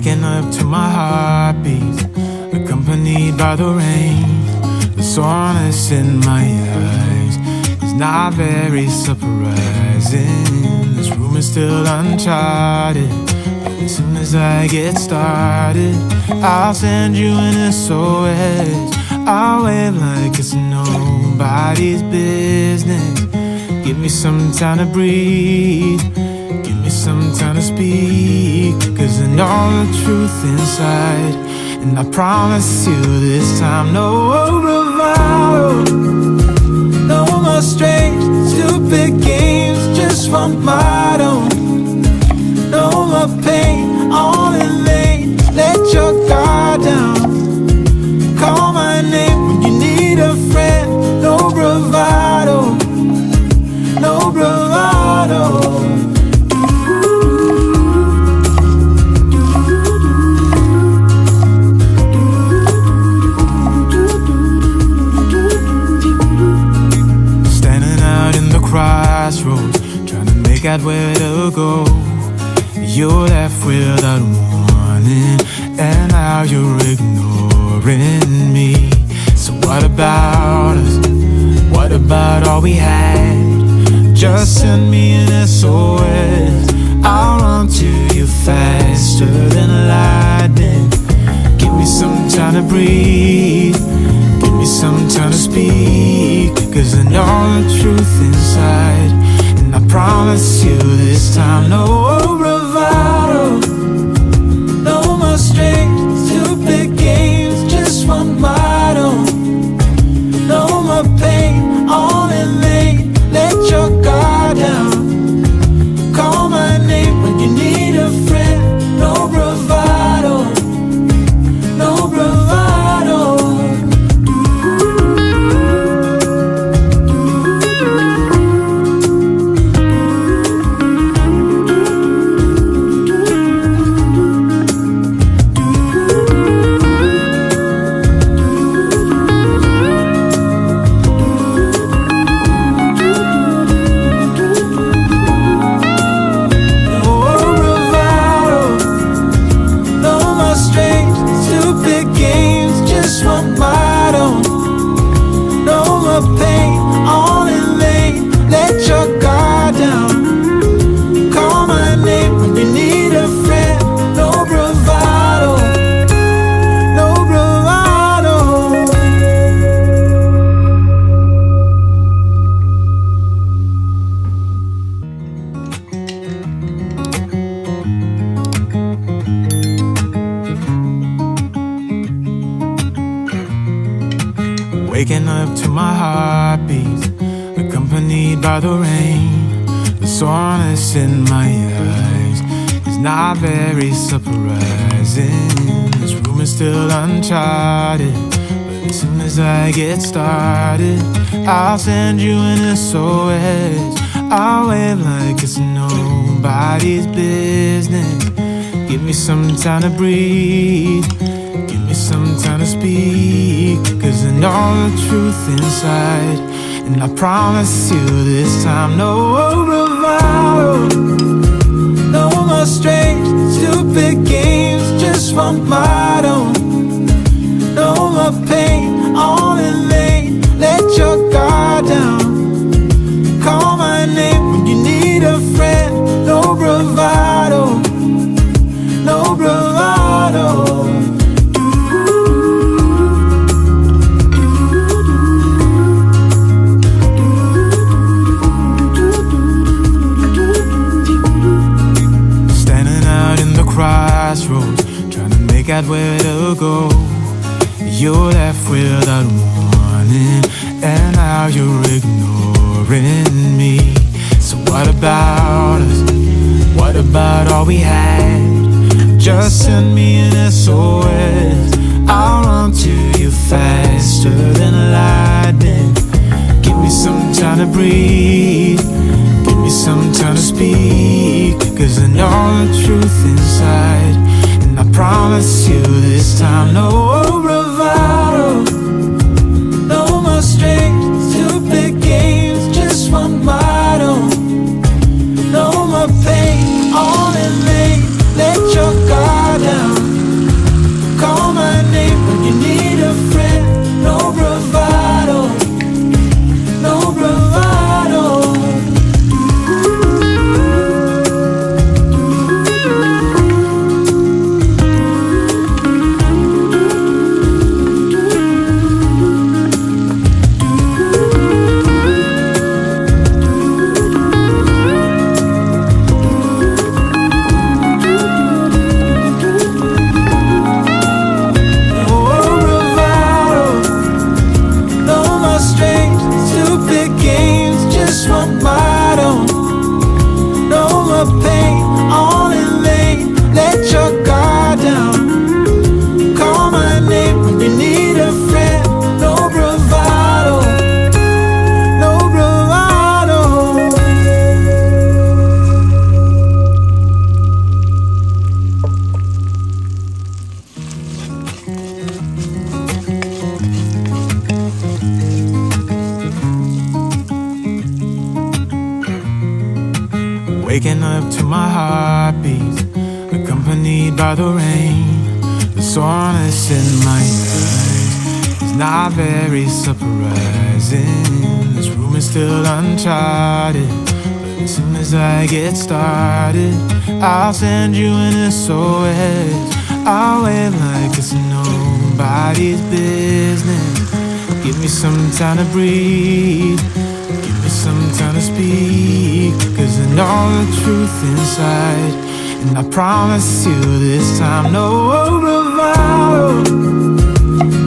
Waking up to my heartbeat, accompanied by the rain. The soreness in my eyes is not very surprising. This room is still uncharted, but as soon as I get started, I'll send you an SOS. I'll wave like it's nobody's business. Give me some time to breathe, give me some time to speak, 'cause I know the truth inside, and I promise you this time, no bravado, no more strange, stupid games, just one motto. No more pain, all in vain, let your guard down. Call my name when you need a friend, no bravado, no bravado. Standing out in the crossroads, trying to make out where to go. You're left without warning, and now you're ignoring me. So what about us? What about all we had? Just send me an SOS. I'll run to you faster than lightning. Give me some time to breathe, give me some time to speak, 'cause I know the truth inside, and I promise you this time, no bravado, no more strange, stupid games, just one motto. No more pain, all in vain, let your guard down. Call my name when you need a friend, no bravado, no bravado. Waking up to my heartbeat, accompanied by the rain. The soreness in my eyes is not very surprising. This room is still uncharted, but as soon as I get started, I'll send you an SOS. I'll wave like it's nobody's business. Give me some time to breathe, give me some time to speak, 'cause I know the truth inside, and I promise you this time, no bravado, no more strange, stupid games, just one motto. No more pain, all in vain, let your guard down. Call my name when you need a friend, no bravado, no bravado. Crossroads, trying to make out where to go. You're left without warning, and now you're ignoring me. So what about us? What about all we had? Just send me an SOS. I'll run to you faster than lightning. Give me some time to breathe, give me some time to speak, 'cause I know the truth inside, and I promise you this time, no bravado, no more strange, stupid games, just one motto. No more pain, all in vain, let your guard down. Waking up to my heartbeat, accompanied by the rain. The soreness in my eyes is not very surprising. This room is still uncharted, but as soon as I get started, I'll send you an SOS. I'll wait like it's nobody's business. Give me some time to breathe, give me some time to speak, 'cause I know the truth inside. And I promise you this time, no bravado,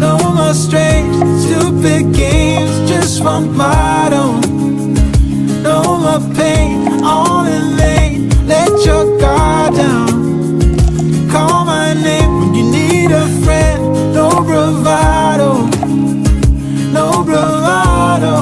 no more strange, stupid games, just want my own. No more pain, all in vain, let your guard down. Call my name when you need a friend, no bravado, no bravado.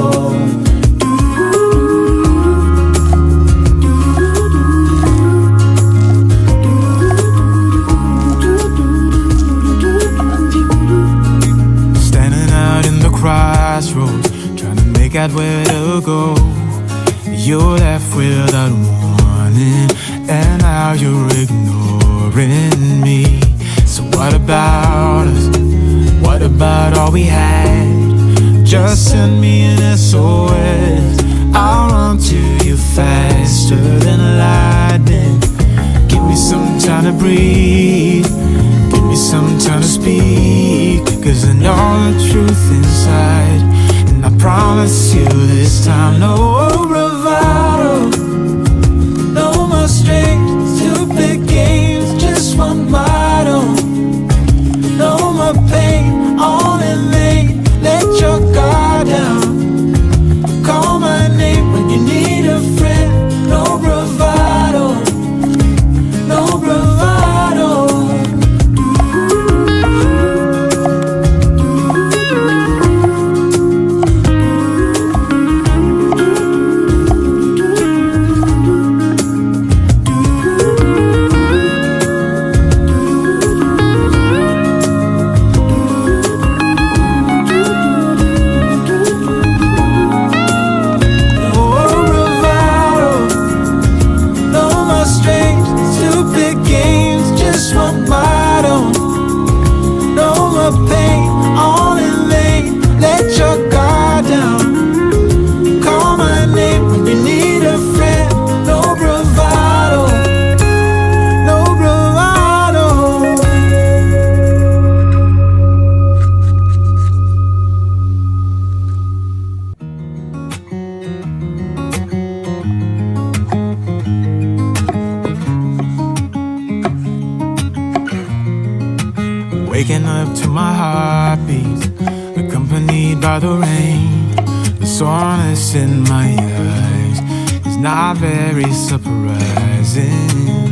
Crossroads, trying to make out where to go. You're left without warning, and now you're ignoring me. So what about us? What about all we had? Just send me an SOS. I'll run to you faster than lightning. Give me some time to breathe, give me some time to speak, 'cause I know the truth inside. And I promise you this time, no bravado, no more strange, stupid games, just want my own. No more pain, all in vain, let your guard down. Call my name when you need a friend, no bravado, no bravado. Waking up to my heartbeat, accompanied by the rain. The soreness in my eyes is not very surprising.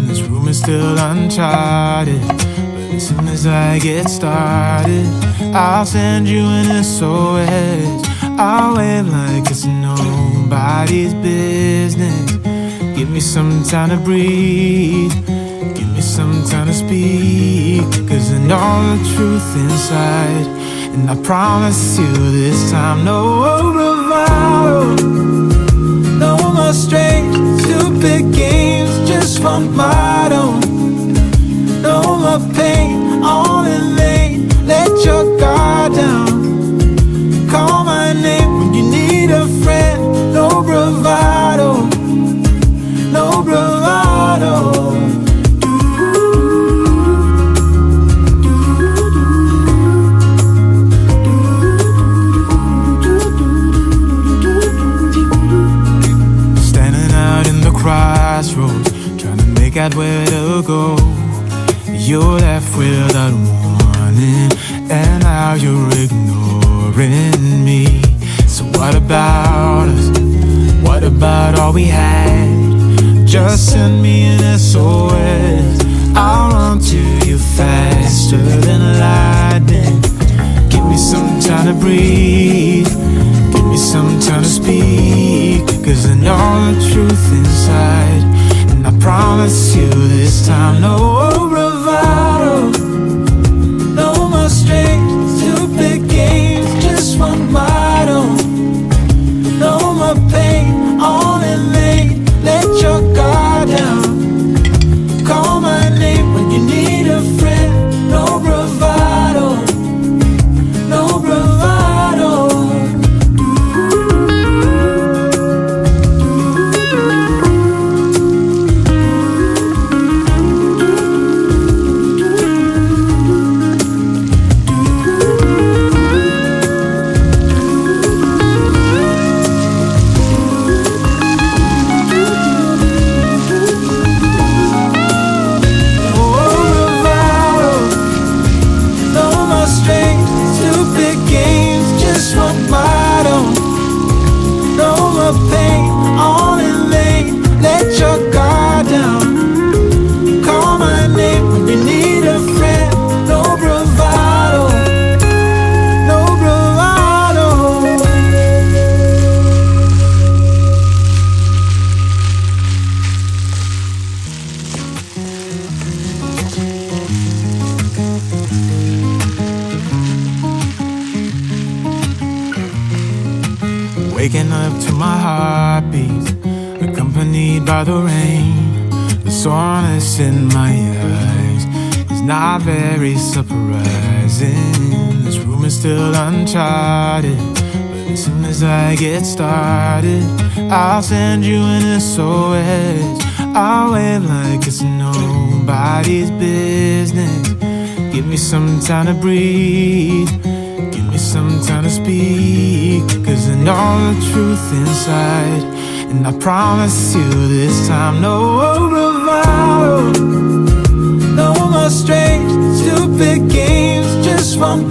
This room is still uncharted, but as soon as I get started, I'll send you an SOS. I'll wave like it's nobody's business. Give me some time to breathe, give me some time to speak, 'cause I know the truth inside. And I promise you this time, no bravado, no more strange, stupid games, just want my own. No more pain, all in vain, let your guard down. Call my name when you need a friend, no bravado, no bravado. Crossroads, trying to make out where to go. You're left without warning, and now you're ignoring me. So what about us? What about all we had? Just send me an SOS. I'll run to you faster than lightning. Give me some time to breathe, give me some time to speak, 'cause I know the truth inside. And I promise you this time, no bravado, no more strange, stupid games, just want my own. No more pain, all in vain, let your guard waking up to my heartbeat, accompanied by the rain. The soreness in my eyes is not very surprising. This room is still uncharted, but as soon as I get started, I'll send you an SOS. I'll wave like it's nobody's business. Give me some time to breathe, give me some time to speak, 'cause I know the truth inside. And I promise you this time, no bravado, no more strange, stupid games, just one